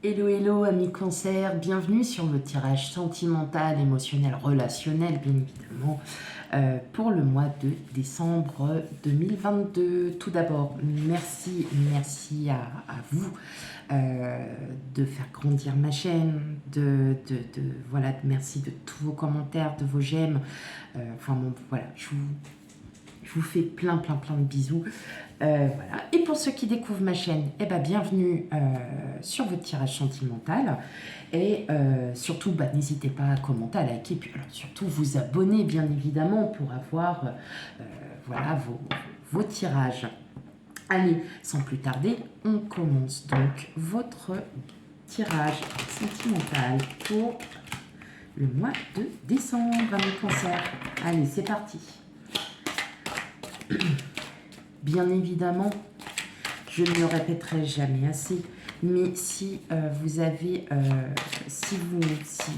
Hello, hello, amis cancer, bienvenue sur le tirage sentimental, émotionnel, relationnel, bien évidemment, pour le mois de décembre 2022. Tout d'abord, merci à vous de faire grandir ma chaîne, voilà, merci de tous vos commentaires, de vos j'aime. Enfin bon, voilà, je vous fais plein de bisous. Voilà. Et pour ceux qui découvrent ma chaîne, eh ben, bienvenue sur votre tirage sentimental. Et surtout, n'hésitez pas à commenter, à liker, puis alors, surtout vous abonner, bien évidemment, pour avoir voilà, vos tirages. Allez, sans plus tarder, on commence donc votre tirage sentimental pour le mois de décembre, amis cancer. Allez, c'est parti. Bien évidemment, je ne le répéterai jamais assez, mais si vous avez,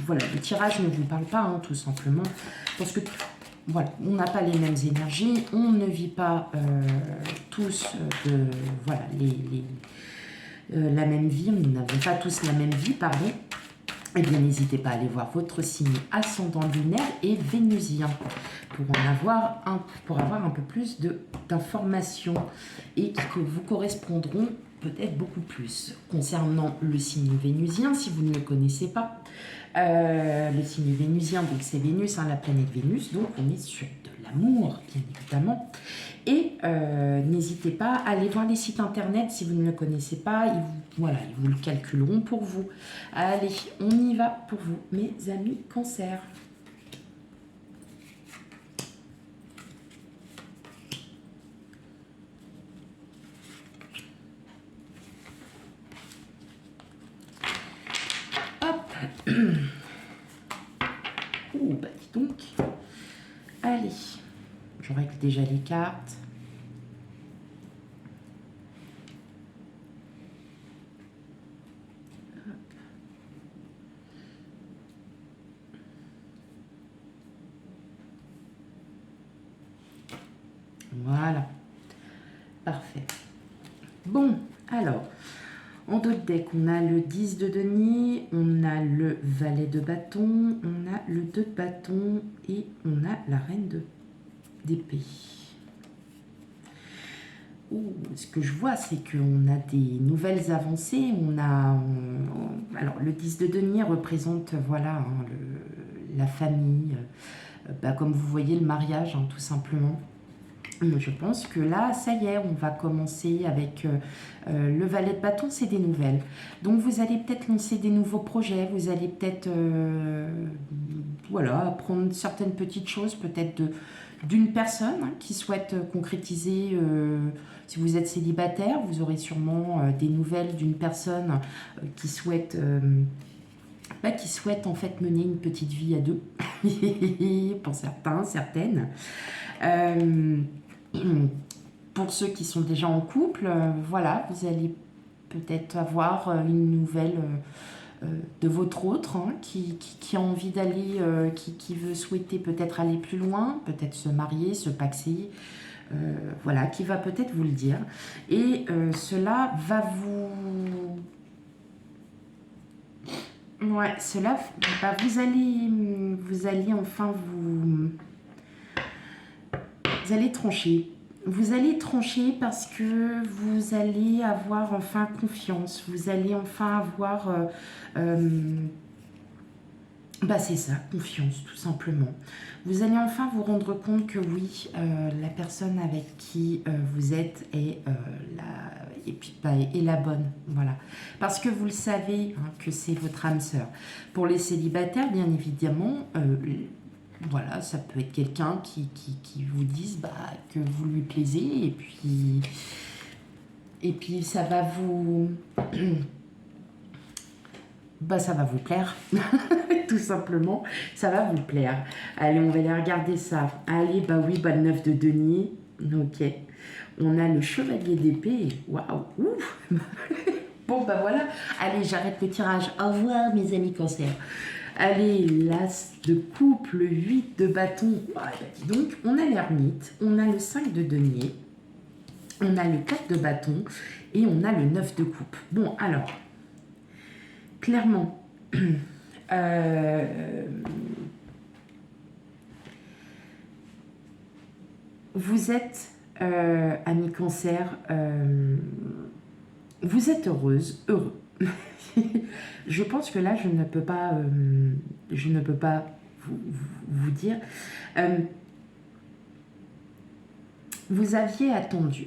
voilà, le tirage ne vous parle pas, hein, tout simplement, parce que voilà, on n'a pas les mêmes énergies, on ne vit pas tous voilà, la même vie, nous n'avons pas tous la même vie, pardon. Eh bien, n'hésitez pas à aller voir votre signe ascendant lunaire et vénusien pour avoir un peu plus d'informations et qui vous correspondront peut-être beaucoup plus. Concernant le signe vénusien, si vous ne le connaissez pas, le signe vénusien, donc c'est Vénus, hein, la planète Vénus, donc on est sur de l'amour, bien évidemment. Et n'hésitez pas à aller voir les sites internet si vous ne le connaissez pas, ils vous le calculeront pour vous. Allez, on y va pour vous, mes amis cancer. Hop. Oh, dis donc. Allez, je règle déjà les cartes. Voilà, parfait. Bon, alors, en dos de deck, on a le 10 de denier, on a le valet de bâton, on a le 2 de bâton et on a la reine d'épée. Ce que je vois, c'est qu'on a des nouvelles avancées. Alors, le 10 de denier représente, voilà, hein, la famille, comme vous voyez, le mariage, hein, tout simplement. Je pense que là, ça y est, on va commencer avec le valet de bâton, c'est des nouvelles. Donc, vous allez peut-être lancer des nouveaux projets, vous allez peut-être voilà, apprendre certaines petites choses, peut-être d'une personne, hein, qui souhaite concrétiser, si vous êtes célibataire, vous aurez sûrement des nouvelles d'une personne qui souhaite en fait mener une petite vie à deux, pour certains, certaines. Pour ceux qui sont déjà en couple, voilà, vous allez peut-être avoir une nouvelle de votre autre, hein, qui a envie d'aller, qui veut souhaiter peut-être aller plus loin, peut-être se marier, se paxer, voilà, qui va peut-être vous le dire. Et cela va vous... Ouais, vous allez enfin vous allez trancher. Vous allez trancher parce que vous allez avoir enfin confiance. Vous allez enfin avoir... c'est ça, confiance, tout simplement. Vous allez enfin vous rendre compte que oui, la personne avec qui vous êtes est la bonne. Voilà. Parce que vous le savez, hein, que c'est votre âme sœur. Pour les célibataires, bien évidemment... voilà, ça peut être quelqu'un qui vous dise que vous lui plaisez et puis ça va vous ça va vous plaire tout simplement, ça va vous plaire. Allez, on va aller regarder ça. Allez, oui, le 9 de denier, ok, on a le chevalier d'épée, waouh. Bon, voilà, allez, j'arrête le tirage, au revoir mes amis cancer. Allez, l'as de coupe, le 8 de bâton. Donc, on a l'ermite, on a le 5 de denier, on a le 4 de bâton et on a le 9 de coupe. Bon, alors, clairement, vous êtes, ami cancer, vous êtes heureuse, heureux. Je pense que là, je ne peux pas vous dire. Vous aviez attendu,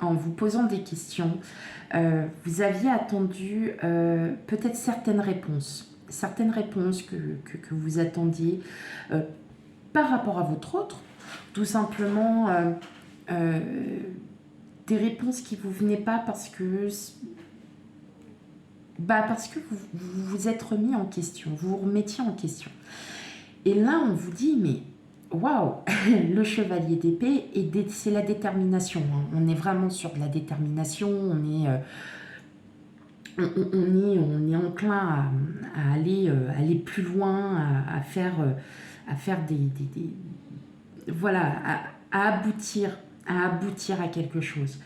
en vous posant des questions, vous aviez attendu peut-être certaines réponses que vous attendiez par rapport à votre autre, tout simplement des réponses qui ne vous venaient pas parce que vous vous êtes remis en question, vous vous remettiez en question. Et là, on vous dit, mais waouh, le chevalier d'épée, c'est la détermination. Hein. On est vraiment sur de la détermination, on est enclin à aller plus loin, à faire voilà, à aboutir à quelque chose.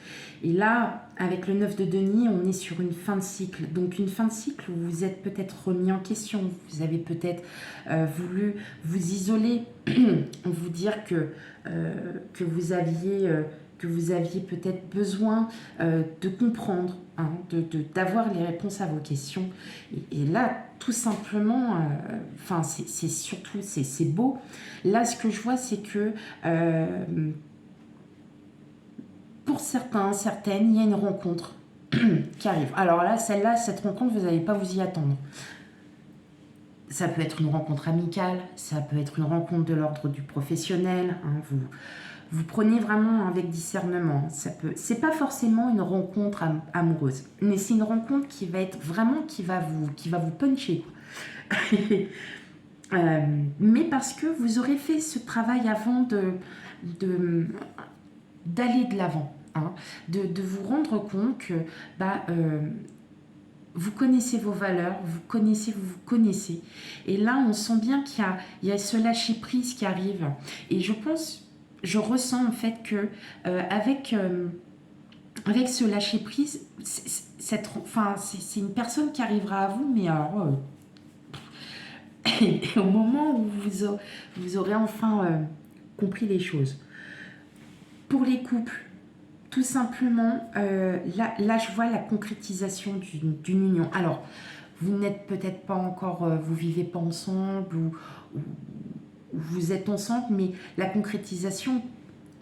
Et là, avec le 9 de denier, on est sur une fin de cycle. Donc une fin de cycle où vous êtes peut-être remis en question, vous avez peut-être voulu vous isoler, vous dire que vous aviez peut-être besoin de comprendre, hein, d'avoir les réponses à vos questions. Et là, tout simplement, c'est surtout, c'est beau. Là, ce que je vois, c'est que pour certains, certaines, il y a une rencontre qui arrive. Alors là, cette rencontre, vous n'allez pas vous y attendre. Ça peut être une rencontre amicale, ça peut être une rencontre de l'ordre du professionnel. Hein, vous prenez vraiment avec discernement. C'est pas forcément une rencontre amoureuse, mais c'est une rencontre qui va être vraiment qui va vous puncher. Mais parce que vous aurez fait ce travail avant d'aller de l'avant, hein, de vous rendre compte que vous connaissez vos valeurs, vous connaissez. Et là, on sent bien qu'il y a ce lâcher-prise qui arrive. Et je ressens en fait que avec ce lâcher-prise, c'est une personne qui arrivera à vous, mais alors, au moment où vous aurez enfin compris les choses. Pour les couples, tout simplement, là, je vois la concrétisation d'une union. Alors, vous n'êtes peut-être pas encore, vous vivez pas ensemble ou vous êtes ensemble, mais la concrétisation,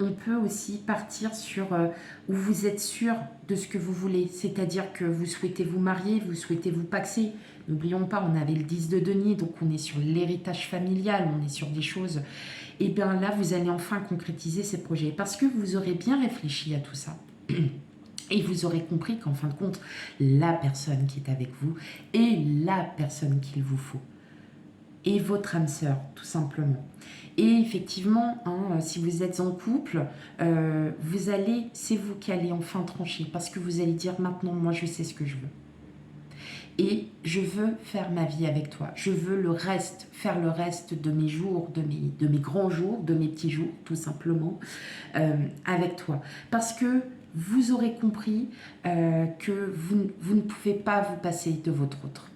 on peut aussi partir sur où vous êtes sûr de ce que vous voulez. C'est-à-dire que vous souhaitez vous marier, vous souhaitez vous paxer. N'oublions pas, on avait le 10 de denier, donc on est sur l'héritage familial, on est sur des choses. Et bien là, vous allez enfin concrétiser ces projets parce que vous aurez bien réfléchi à tout ça. Et vous aurez compris qu'en fin de compte, la personne qui est avec vous est la personne qu'il vous faut. Et votre âme sœur, tout simplement. Et effectivement, hein, si vous êtes en couple, c'est vous qui allez enfin trancher parce que vous allez dire maintenant, moi je sais ce que je veux. Et je veux faire ma vie avec toi. Je veux faire le reste de mes jours, de mes grands jours, de mes petits jours, tout simplement, avec toi. Parce que vous aurez compris que vous ne pouvez pas vous passer de votre autre.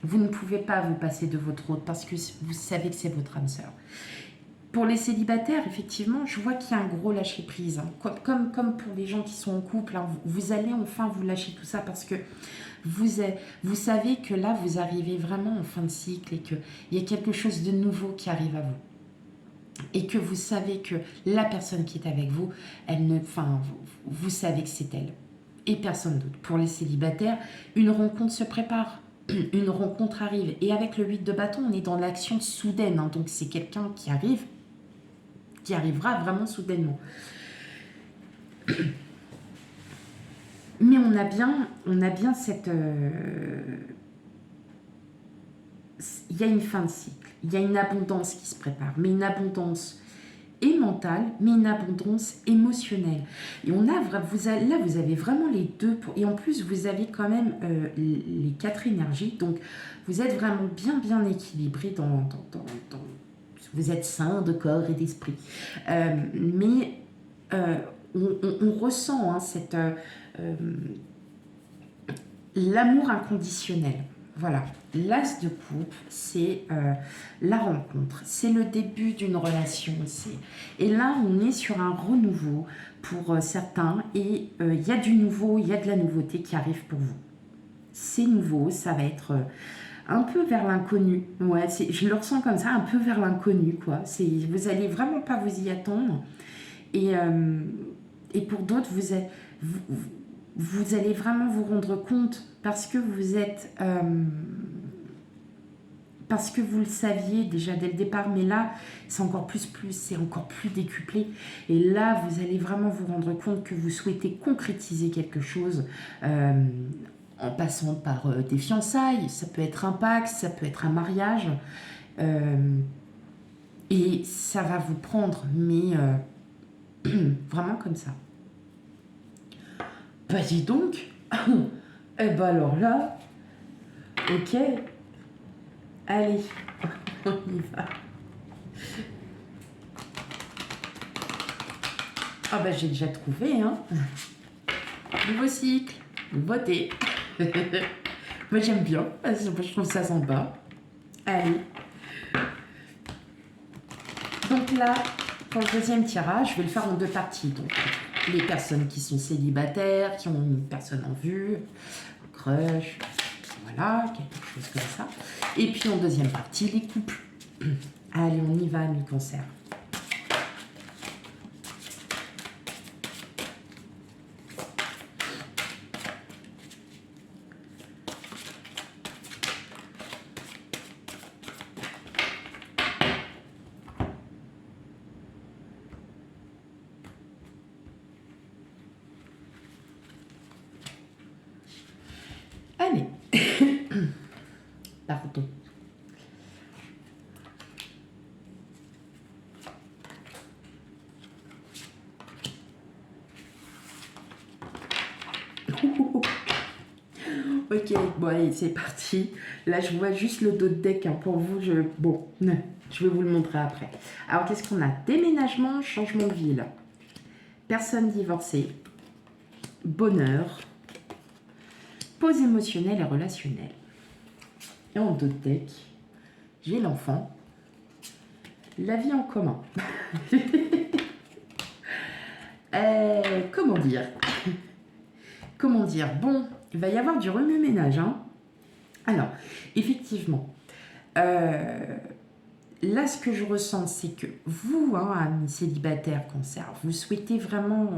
Vous ne pouvez pas vous passer de votre autre parce que vous savez que c'est votre âme sœur. Pour les célibataires, effectivement, je vois qu'il y a un gros lâcher-prise. Hein. Comme pour les gens qui sont en couple, hein, vous allez enfin vous lâcher tout ça parce que vous savez que là, vous arrivez vraiment en fin de cycle et qu'il y a quelque chose de nouveau qui arrive à vous. Et que vous savez que la personne qui est avec vous, vous savez que c'est elle. Et personne d'autre. Pour les célibataires, une rencontre se prépare. Une rencontre arrive. Et avec le 8 de bâton, on est dans l'action soudaine. Hein, donc c'est quelqu'un qui arrivera vraiment soudainement. Mais on a bien cette... Il y a une fin de cycle, il y a une abondance qui se prépare, mais une abondance et mentale, mais une abondance émotionnelle. Et vous avez vraiment les deux, et en plus vous avez quand même les 4 énergies, donc vous êtes vraiment bien équilibré vous êtes sain de corps et d'esprit. Mais on ressent hein, l'amour inconditionnel. Voilà, l'as de coupe, c'est la rencontre, c'est le début d'une relation. Et là, on est sur un renouveau pour certains, et il y a du nouveau, il y a de la nouveauté qui arrive pour vous. C'est nouveau, ça va être un peu vers l'inconnu. Ouais, je le ressens comme ça, un peu vers l'inconnu, quoi. Vous allez vraiment pas vous y attendre. Et pour d'autres, vous allez vraiment vous rendre compte parce que parce que vous le saviez déjà dès le départ, mais là, c'est encore c'est encore plus décuplé. Et là, vous allez vraiment vous rendre compte que vous souhaitez concrétiser quelque chose en passant par des fiançailles. Ça peut être un pacte, ça peut être un mariage. Et ça va vous prendre, mais vraiment comme ça. Bah dis donc. Eh ben alors là, ok. Allez, on y va. Ah bah j'ai déjà trouvé, hein. Nouveau cycle, nouveauté. Moi j'aime bien, je trouve ça sympa. Allez. Donc là, pour le deuxième tirage, je vais le faire en 2 parties. Donc les personnes qui sont célibataires, qui ont une personne en vue, un crush, voilà, quelque chose comme ça. Et puis en deuxième partie, les couples. Allez, on y va, mi-cancer. Allez. Pardon. Ok, bon allez, c'est parti. Là, je vois juste le dos de deck, hein, pour vous. Bon, je vais vous le montrer après. Alors, qu'est-ce qu'on a? Déménagement, changement de ville. Personne divorcée. Bonheur. Pause émotionnelle et relationnelle. Et en dos de deck, j'ai l'enfant. La vie en commun. Comment dire? Comment dire? Bon, il va y avoir du remue-ménage, hein. Alors, effectivement, là, ce que je ressens, c'est que vous, hein, amis célibataires cancer, vous souhaitez vraiment...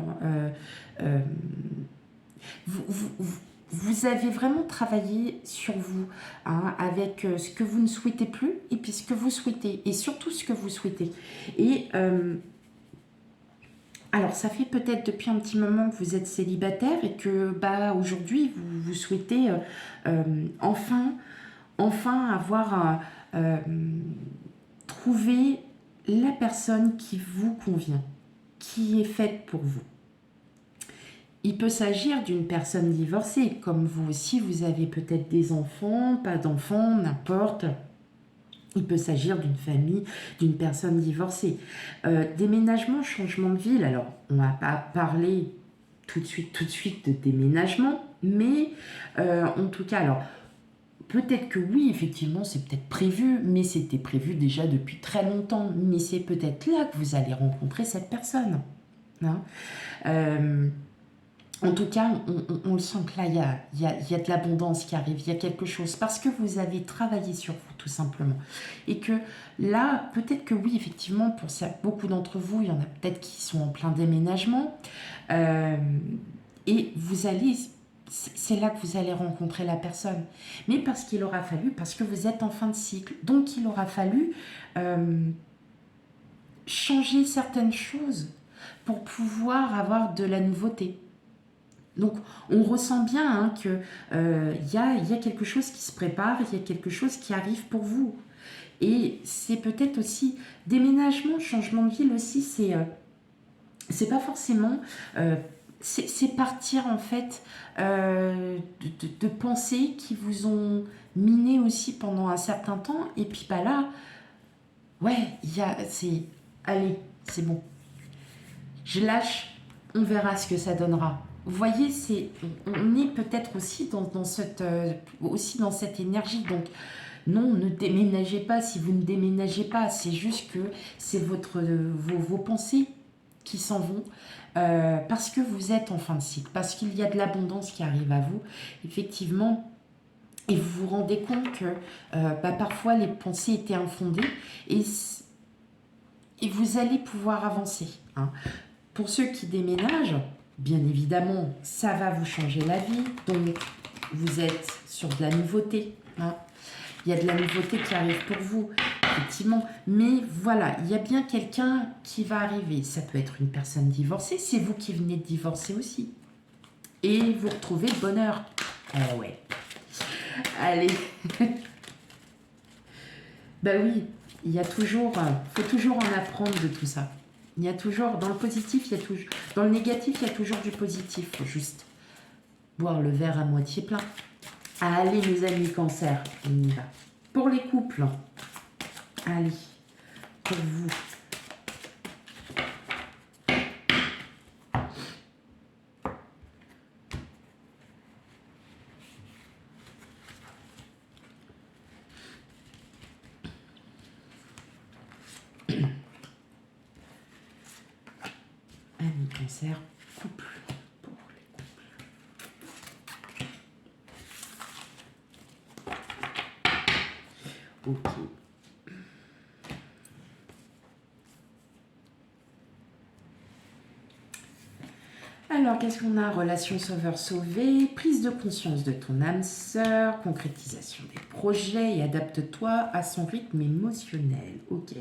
vous avez vraiment travaillé sur vous, hein, avec ce que vous ne souhaitez plus et puis ce que vous souhaitez, et surtout ce que vous souhaitez. Et alors, ça fait peut-être depuis un petit moment que vous êtes célibataire et que bah, aujourd'hui, vous souhaitez enfin avoir trouvé la personne qui vous convient, qui est faite pour vous. Il peut s'agir d'une personne divorcée, comme vous aussi, vous avez peut-être des enfants, pas d'enfants, n'importe. Il peut s'agir d'une famille, d'une personne divorcée. Déménagement, changement de ville. Alors, on ne va pas parler tout de suite de déménagement, mais en tout cas, alors, peut-être que oui, effectivement, c'est peut-être prévu, mais c'était prévu déjà depuis très longtemps. Mais c'est peut-être là que vous allez rencontrer cette personne. Hein. En tout cas, on le sent que là, il y a de l'abondance qui arrive, il y a quelque chose, parce que vous avez travaillé sur vous, tout simplement. Et que là, peut-être que oui, effectivement, pour beaucoup d'entre vous, il y en a peut-être qui sont en plein déménagement, et c'est là que vous allez rencontrer la personne. Mais parce que vous êtes en fin de cycle, donc il aura fallu changer certaines choses pour pouvoir avoir de la nouveauté. Donc, on ressent bien, hein, qu'il y a quelque chose qui se prépare, il y a quelque chose qui arrive pour vous. Et c'est peut-être aussi déménagement, changement de ville aussi, c'est pas forcément... c'est partir, en fait, de pensées qui vous ont miné aussi pendant un certain temps. Et puis, bah là, ouais, allez, c'est bon. Je lâche, on verra ce que ça donnera. vous voyez, on est peut-être aussi aussi dans cette énergie. Donc, non, ne déménagez pas si vous ne déménagez pas. C'est juste que c'est vos pensées qui s'en vont parce que vous êtes en fin de cycle, parce qu'il y a de l'abondance qui arrive à vous, effectivement. Et vous vous rendez compte que parfois les pensées étaient infondées et vous allez pouvoir avancer. Hein. Pour ceux qui déménagent, bien évidemment, ça va vous changer la vie. Donc, vous êtes sur de la nouveauté. Hein. Il y a de la nouveauté qui arrive pour vous, effectivement. Mais voilà, il y a bien quelqu'un qui va arriver. Ça peut être une personne divorcée. C'est vous qui venez de divorcer aussi. Et vous retrouvez le bonheur. Ouais. Allez. Bah oui, il y a toujours... faut toujours en apprendre de tout ça. Il y a toujours... Dans le positif, il y a toujours... Dans le négatif, il y a toujours du positif. Faut juste boire le verre à moitié plein. Allez, mes amis cancer, on y va. Pour les couples, allez, pour vous. Amis cancer, couple. Pour les couples. Ok. Alors, qu'est-ce qu'on a? Relation sauveur-sauvé, prise de conscience de ton âme sœur, concrétisation des projets et adapte-toi à son rythme émotionnel. Ok.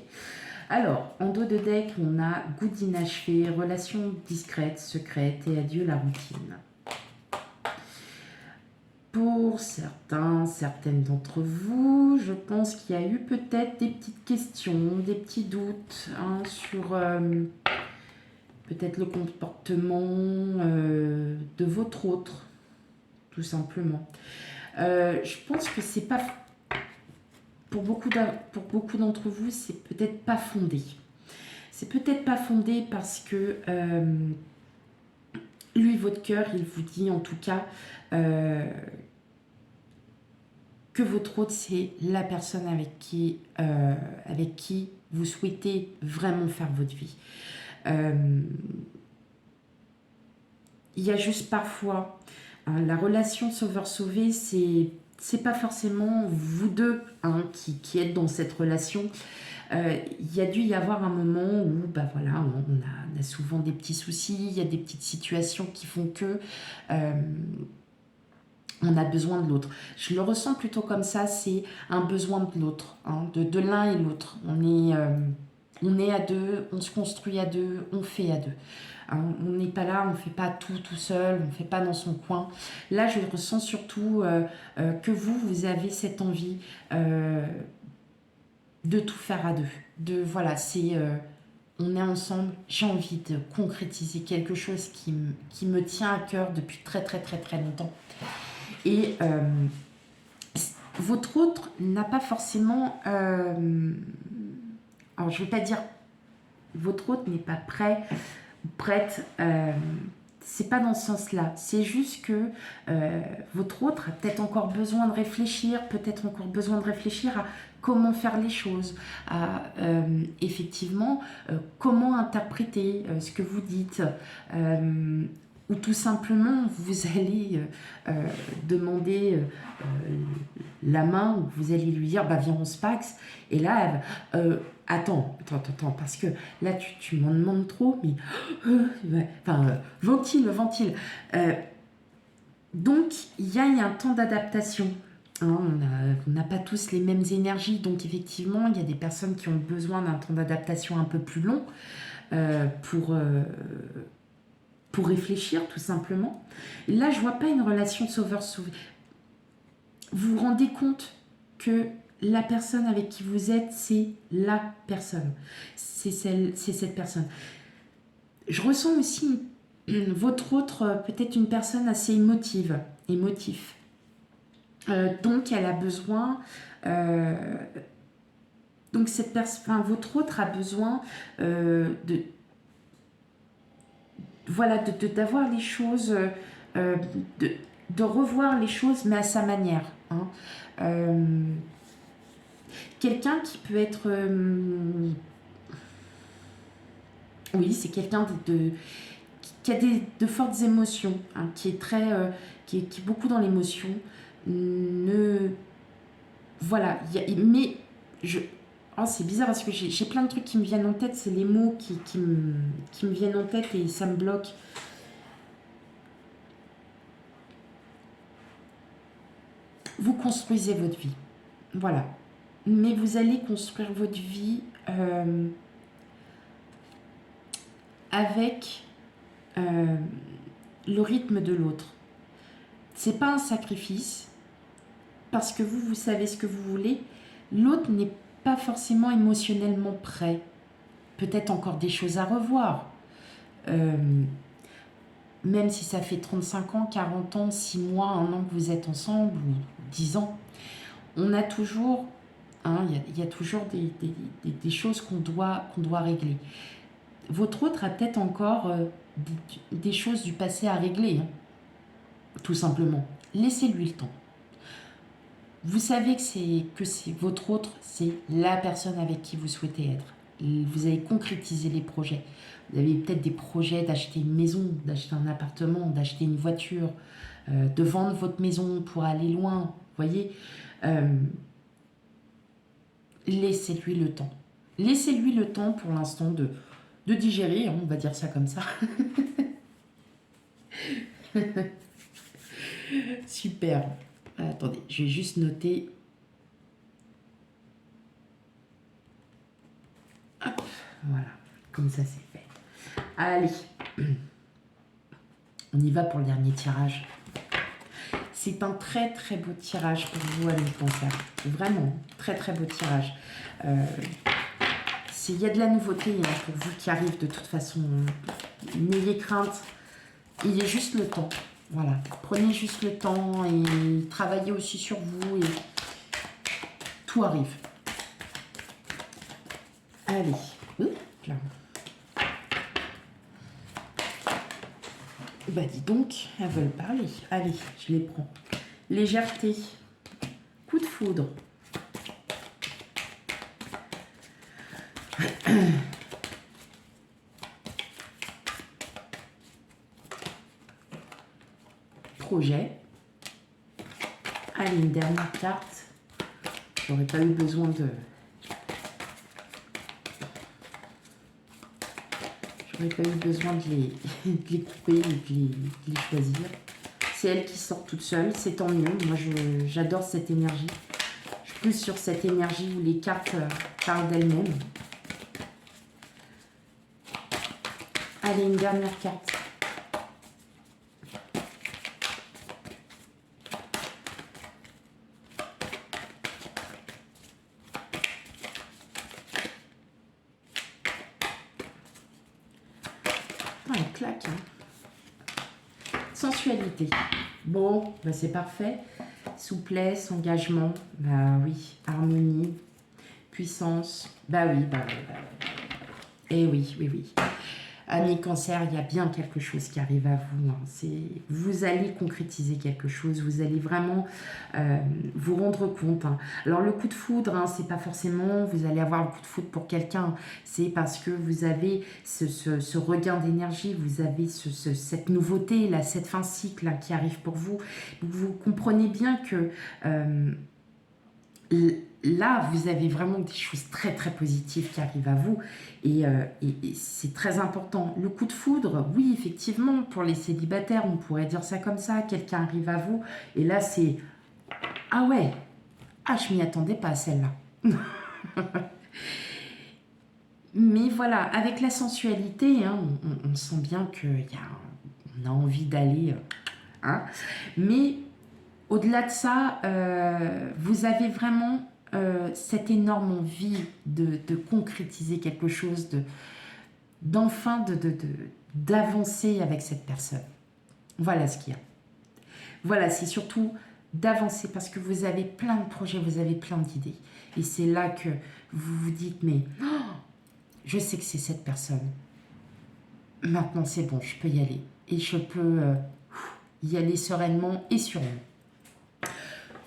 Alors, en dos de deck, on a goût d'inachevé, relation discrète, secrète et adieu la routine. Pour certaines d'entre vous, je pense qu'il y a eu peut-être des petites questions, des petits doutes hein, sur peut-être le comportement de votre autre, tout simplement. Je pense que c'est pas... Pour beaucoup d'entre vous, c'est peut-être pas fondé. C'est peut-être pas fondé parce que lui, votre cœur, il vous dit en tout cas que votre autre, c'est la personne avec qui vous souhaitez vraiment faire votre vie. Il y a juste parfois la relation sauveur-sauvé, c'est pas forcément vous deux hein, qui êtes dans cette relation. Il y a dû y avoir un moment où voilà, on a souvent des petits soucis, il y a des petites situations qui font que on a besoin de l'autre. Je le ressens plutôt comme ça, c'est un besoin de l'autre, hein, de l'un et l'autre. On est à deux, on se construit à deux, on fait à deux. Hein, on n'est pas là, on ne fait pas tout seul, on ne fait pas dans son coin. Là, je ressens surtout que vous avez cette envie de tout faire à deux. Voilà, c'est... on est ensemble, j'ai envie de concrétiser quelque chose qui me tient à cœur depuis très longtemps. Et votre autre n'a pas forcément... alors, je ne vais pas dire... Votre autre n'est pas prête... c'est pas dans ce sens-là. C'est juste que votre autre a peut-être encore besoin de réfléchir, à comment faire les choses, à effectivement comment interpréter ce que vous dites, ou tout simplement vous allez demander la main, ou vous allez lui dire viens on se paxe, et là attends, parce que là tu m'en demandes trop, mais ventile. Donc il y a un temps d'adaptation. Hein, on n'a pas tous les mêmes énergies, donc effectivement il y a des personnes qui ont besoin d'un temps d'adaptation un peu plus long pour réfléchir tout simplement. Et là je vois pas une relation sauveur-sauvé. Vous vous rendez compte que la personne avec qui vous êtes, c'est la personne. C'est cette personne. Je ressens aussi votre autre, peut-être une personne assez émotif. Donc, elle a besoin... donc, votre autre a besoin voilà, d'avoir les choses, de revoir les choses, mais à sa manière. Hein. Quelqu'un qui peut être... oui, c'est quelqu'un qui a de fortes émotions, hein, qui est très... qui est beaucoup dans l'émotion. Voilà, mais oh, c'est bizarre parce que j'ai plein de trucs qui me viennent en tête, c'est les mots qui me viennent en tête et ça me bloque. Vous construisez votre vie, voilà. Mais vous allez construire votre vie avec le rythme de l'autre. C'est pas un sacrifice parce que vous savez ce que vous voulez. L'autre n'est pas forcément émotionnellement prêt. Peut-être encore des choses à revoir. Même si ça fait 35 ans, 40 ans, 6 mois, 1 an que vous êtes ensemble, ou 10 ans, on a toujours, y a toujours des choses qu'on doit régler. Votre autre a peut-être encore des choses du passé à régler, hein, tout simplement. Laissez-lui le temps. Vous savez que c'est votre autre, c'est la personne avec qui vous souhaitez être. Vous avez concrétisé les projets. Vous avez peut-être des projets d'acheter une maison, d'acheter un appartement, d'acheter une voiture, de vendre votre maison pour aller loin. Vous voyez, laissez-lui le temps. Laissez-lui le temps pour l'instant de digérer, hein, on va dire ça comme ça. Super. Attendez, je vais juste noter. Hop, voilà, comme ça c'est fait. Allez, on y va pour le dernier tirage. C'est un très très beau tirage pour vous, amis Cancer. Vraiment, très très beau tirage. Il y a de la nouveauté, hein, pour vous qui arrive de toute façon. N'ayez crainte, il est juste le temps. Voilà, prenez juste le temps et travaillez aussi sur vous et tout arrive. Allez, là. Bah dis donc, elles veulent parler. Allez, je les prends. Légèreté, coup de foudre. Projet. Allez, une dernière carte. J'aurais pas eu besoin de... J'aurais pas eu besoin de les couper et de les choisir. C'est elle qui sort toute seule, c'est tant mieux. Moi, j'adore cette énergie. Je suis plus sur cette énergie où les cartes parlent d'elles-mêmes. Allez, une dernière carte. Elle claque. Hein. Sensualité. Bon, bah c'est parfait. Souplesse, engagement. Bah oui. Harmonie. Puissance. Bah oui, bah oui. Et oui, oui, oui. Amis Cancer, il y a bien quelque chose qui arrive à vous. Hein. Vous allez concrétiser quelque chose, vous allez vraiment vous rendre compte. Hein. Alors le coup de foudre, hein, c'est pas forcément vous allez avoir le coup de foudre pour quelqu'un, c'est parce que vous avez ce regain d'énergie, vous avez cette nouveauté, là, cette fin de cycle, hein, qui arrive pour vous. Vous comprenez bien que... là, vous avez vraiment des choses très très positives qui arrivent à vous et c'est très important. Le coup de foudre, oui, effectivement, pour les célibataires, on pourrait dire ça comme ça, quelqu'un arrive à vous et là c'est « Ah ouais, ah je m'y attendais pas à celle-là ». Mais voilà, avec la sensualité, hein, on sent bien qu'on a envie d'aller... hein, mais au-delà de ça, vous avez vraiment cette énorme envie de concrétiser quelque chose, d'enfin d'avancer avec cette personne. Voilà ce qu'il y a. Voilà, c'est surtout d'avancer parce que vous avez plein de projets, vous avez plein d'idées. Et c'est là que vous vous dites, mais oh, je sais que c'est cette personne. Maintenant, c'est bon, je peux y aller. Et je peux y aller sereinement et sûrement.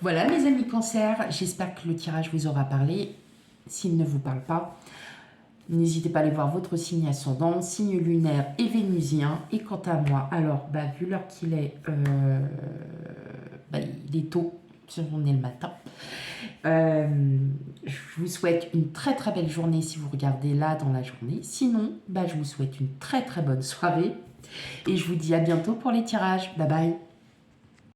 Voilà, mes amis Cancer, j'espère que le tirage vous aura parlé. S'il ne vous parle pas, n'hésitez pas à aller voir votre signe ascendant, signe lunaire et vénusien. Et quant à moi, alors, vu l'heure qu'il est, il est tôt, on est le matin. Je vous souhaite une très très belle journée si vous regardez là dans la journée. Sinon, je vous souhaite une très très bonne soirée. Et je vous dis à bientôt pour les tirages. Bye bye.